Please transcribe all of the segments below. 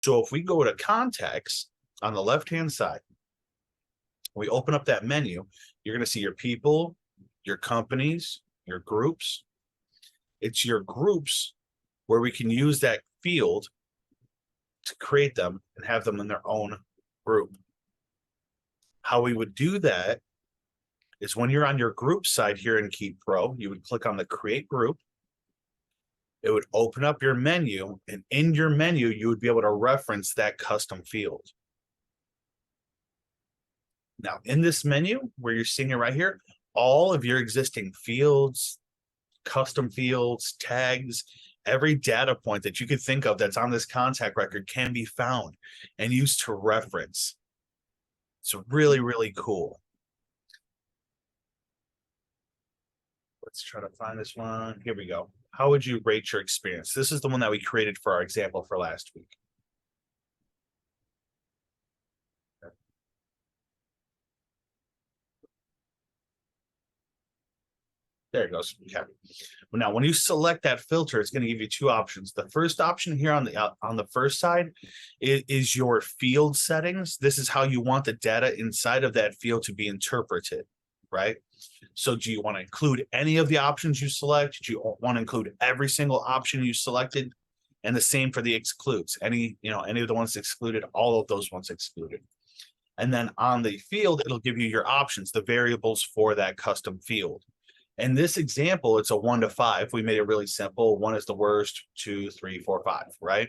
So if we go to contacts on the left-hand side, we open up that menu, you're going to see your people, your companies, your groups. It's your groups where we can use that field to create them and have them in their own group. How we would do that is when you're on your group side here in Keap Pro, you would click on the create group. It would open up your menu, and in your menu, you would be able to reference that custom field. Now, in this menu, where you're seeing it right here, all of your existing fields, custom fields, tags, every data point that you could think of that's on this contact record can be found and used to reference. It's really, really cool. Let's try to find this one. Here we go. How would you rate your experience? This is the one that we created for our example for last week. There it goes. Okay. Now, when you select that filter, it's going to give you two options. The first option here on the first side is your field settings. This is how you want the data inside of that field to be interpreted, right? So do you want to include any of the options you select? Do you want to include every single option you selected? And the same for the excludes. Any of the ones excluded, all of those ones excluded. And then on the field, it'll give you your options, the variables for that custom field. In this example, it's a 1 to 5. We made it really simple. 1 is the worst, 2, 3, 4, 5, right?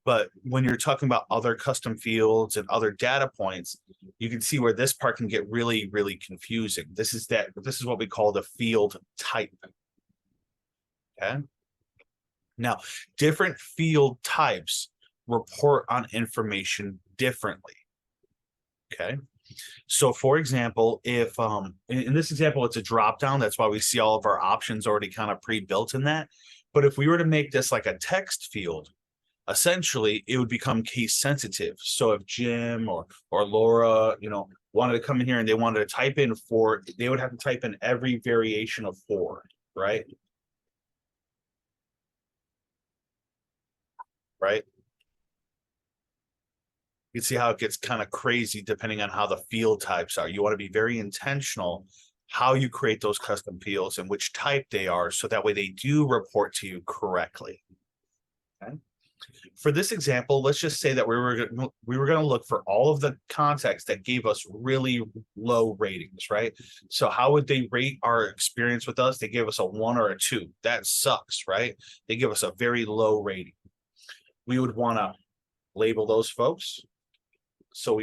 But when you're talking about other custom fields and other data points, you can see where this part can get really, really confusing. This is what we call the field type. Okay. Now, different field types report on information differently. Okay. So for example, if in this example, it's a drop down, that's why we see all of our options already kind of pre-built in that. But if we were to make this like a text field, essentially it would become case sensitive. So if Jim or Laura, wanted to come in here and they wanted to type in 4, they would have to type in every variation of 4, right? Right. You can see how it gets kind of crazy depending on how the field types are. You want to be very intentional how you create those custom fields and which type they are, so that way they do report to you correctly. Okay. For this example, let's just say that we were going to look for all of the contacts that gave us really low ratings, right? So how would they rate our experience with us? They gave us a 1 or a 2. That sucks, right? They give us a very low rating. We would want to label those folks. So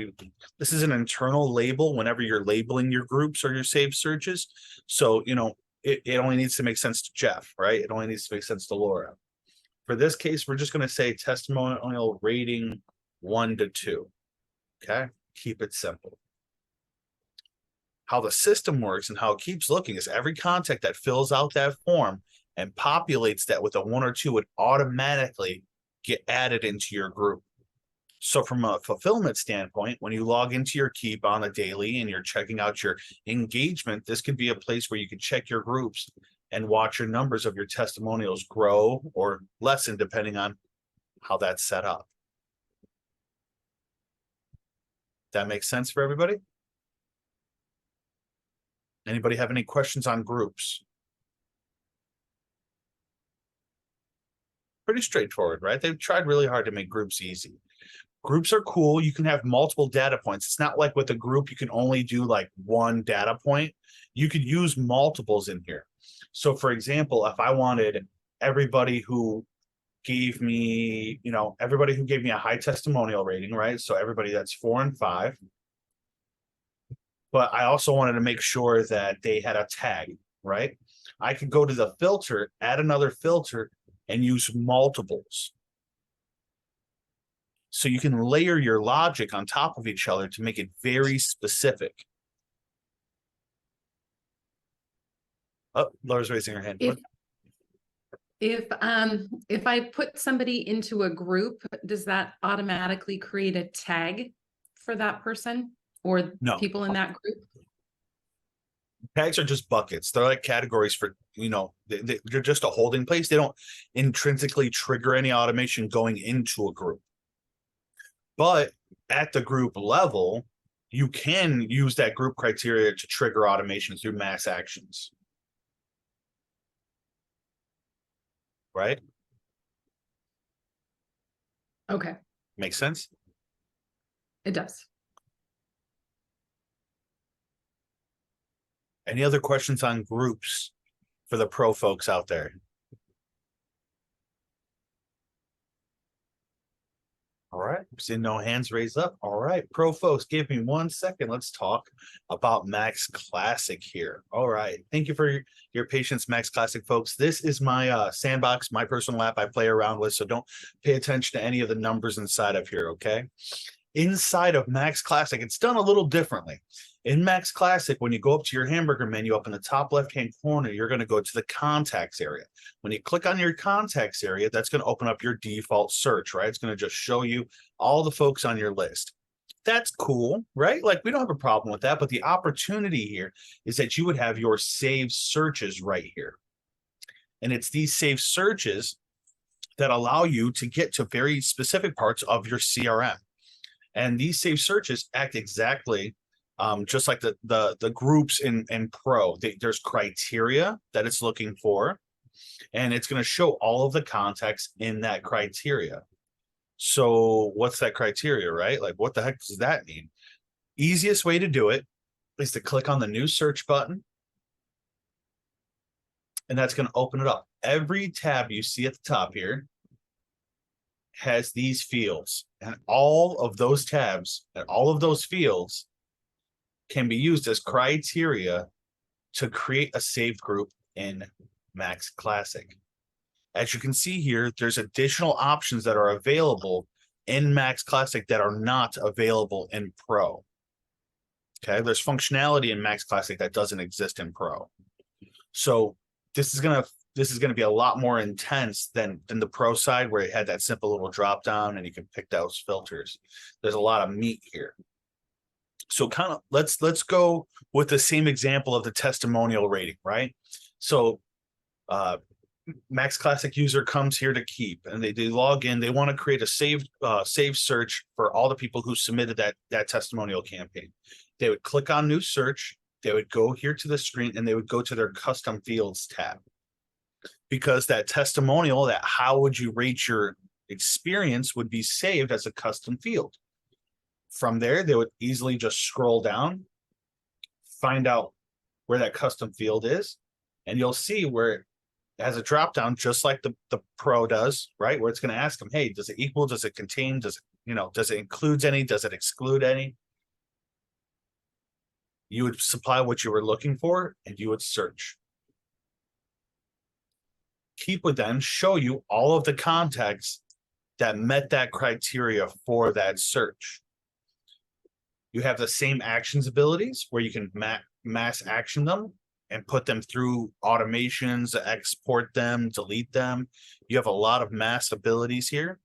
this is an internal label whenever you're labeling your groups or your saved searches. So, it only needs to make sense to Jeff, right? It only needs to make sense to Laura. For this case, we're just going to say testimonial rating 1 to 2. Okay. Keep it simple. How the system works and how it keeps looking is every contact that fills out that form and populates that with a 1 or 2 would automatically get added into your group. So from a fulfillment standpoint, when you log into your Keap on a daily and you're checking out your engagement, this could be a place where you can check your groups and watch your numbers of your testimonials grow or lessen depending on how that's set up. That makes sense for everybody? Anybody have any questions on groups? Pretty straightforward, right? They've tried really hard to make groups easy. Groups are cool. You can have multiple data points. It's not like with a group, you can only do like one data point. You could use multiples in here. So for example, if I wanted everybody who gave me, everybody who gave me a high testimonial rating, right? So everybody that's 4 and 5. But I also wanted to make sure that they had a tag, right? I could go to the filter, add another filter, and use multiples. So you can layer your logic on top of each other to make it very specific. Oh, Laura's raising her hand. If I put somebody into a group, does that automatically create a tag for that person or people in that group? Tags are just buckets. They're like categories for, they're just a holding place. They don't intrinsically trigger any automation going into a group. But at the group level, you can use that group criteria to trigger automation through mass actions. Right? Okay, Makes sense? it does. Any other questions on groups for the pro folks out there? All right, seeing no hands raised up. All right, pro folks, give me 1 second. Let's talk about Max Classic here. All right, thank you for your patience, Max Classic folks. This is my sandbox, my personal app I play around with, so don't pay attention to any of the numbers inside of here, okay? Inside of Max Classic, it's done a little differently. In Max Classic, when you go up to your hamburger menu up in the top left-hand corner, you're going to go to the contacts area. When you click on your contacts area, that's going to open up your default search, right? It's going to just show you all the folks on your list. That's cool, right? Like, we don't have a problem with that, but the opportunity here is that you would have your saved searches right here. And it's these saved searches that allow you to get to very specific parts of your CRM. And these saved searches act exactly just like the groups in Pro. There's criteria that it's looking for, and it's going to show all of the contacts in that criteria. So what's that criteria, right? Like, what the heck does that mean? Easiest way to do it is to click on the new search button, and that's going to open it up. Every tab you see at the top here has these fields, and all of those tabs and all of those fields can be used as criteria to create a saved group in Max Classic. As you can see here, there's additional options that are available in Max Classic that are not available in Pro. Okay, there's functionality in Max Classic that doesn't exist in Pro. So this is gonna be a lot more intense than the Pro side, where it had that simple little drop down and you can pick those filters. There's a lot of meat here. So kind of let's go with the same example of the testimonial rating, right? So Max Classic user comes here to Keap, and they log in. They want to create a saved search for all the people who submitted that testimonial campaign. They would click on new search. They would go here to the screen, and they would go to their custom fields tab, because that testimonial, that how would you rate your experience, would be saved as a custom field. From there, they would easily just scroll down, find out where that custom field is, and you'll see where it has a drop down, just like the Pro does, right? Where it's going to ask them, hey, does it equal, does it contain, does it include any, does it exclude any? You would supply what you were looking for, and you would search. Keap would then show you all of the contacts that met that criteria for that search. You have the same actions abilities where you can mass action them and put them through automations, export them, delete them. You have a lot of mass abilities here.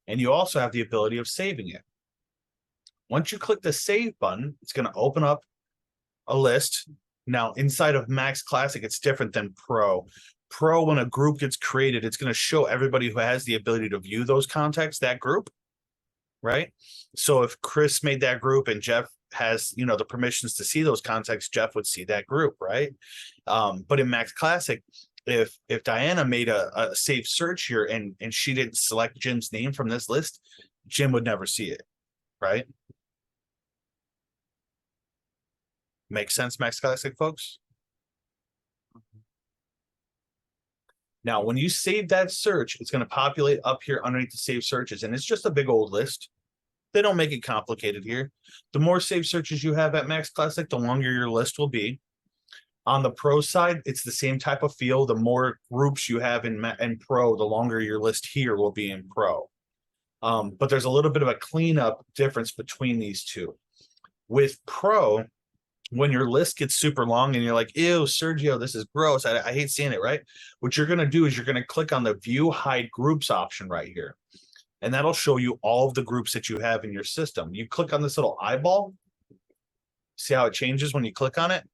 And you also have the ability of saving it. Once you click the save button, it's going to open up a list. Now, inside of Max Classic, it's different than Pro. Pro, when a group gets created, it's going to show everybody who has the ability to view those contacts, that group. Right? So if Chris made that group and Jeff has, the permissions to see those contacts, Jeff would see that group, right? But in Max Classic, if Diana made a safe search here and she didn't select Jim's name from this list, Jim would never see it, right? Make sense, Max Classic folks? Now, when you save that search, it's going to populate up here underneath the save searches, and it's just a big old list. They don't make it complicated here. The more saved searches you have at Max Classic, the longer your list will be. On the Pro side, it's the same type of feel. The more groups you have in Pro, the longer your list here will be in Pro. But there's a little bit of a cleanup difference between these two. With Pro, when your list gets super long and you're like, ew, Sergio, this is gross, I hate seeing it, right? What you're going to do is you're going to click on the View Hide Groups option right here. And that'll show you all of the groups that you have in your system. You click on this little eyeball. See how it changes when you click on it?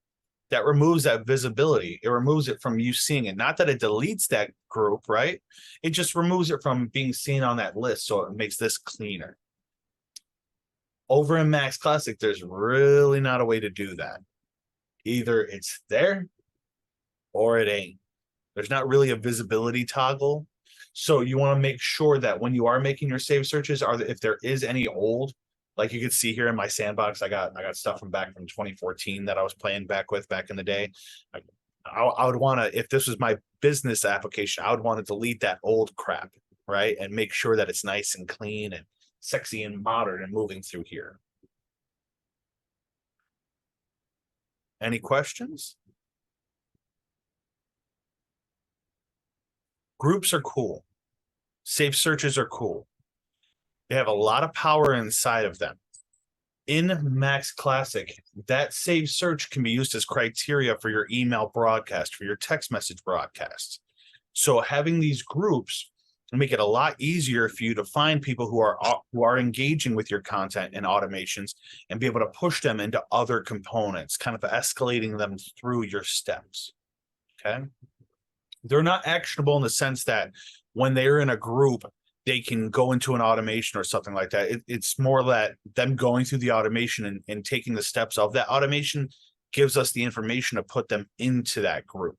That removes that visibility. It removes it from you seeing it. Not that it deletes that group, right? It just removes it from being seen on that list. So it makes this cleaner. Over in Max Classic, there's really not a way to do that. Either it's there or it ain't. There's not really a visibility toggle. So you want to make sure that when you are making your save searches, if there is any old, like you can see here in my sandbox, I got stuff from 2014 that I was playing back in the day. I would want to, if this was my business application, I would want to delete that old crap, right? And make sure that it's nice and clean and sexy and modern and moving through here. Any questions? Groups are cool. Save searches are cool. They have a lot of power inside of them. In Max Classic, that save search can be used as criteria for your email broadcast, for your text message broadcast. So having these groups make it a lot easier for you to find people who are engaging with your content and automations and be able to push them into other components, kind of escalating them through your steps. Okay. They're not actionable in the sense that when they're in a group, they can go into an automation or something like that. It's more that them going through the automation and taking the steps of that automation gives us the information to put them into that group.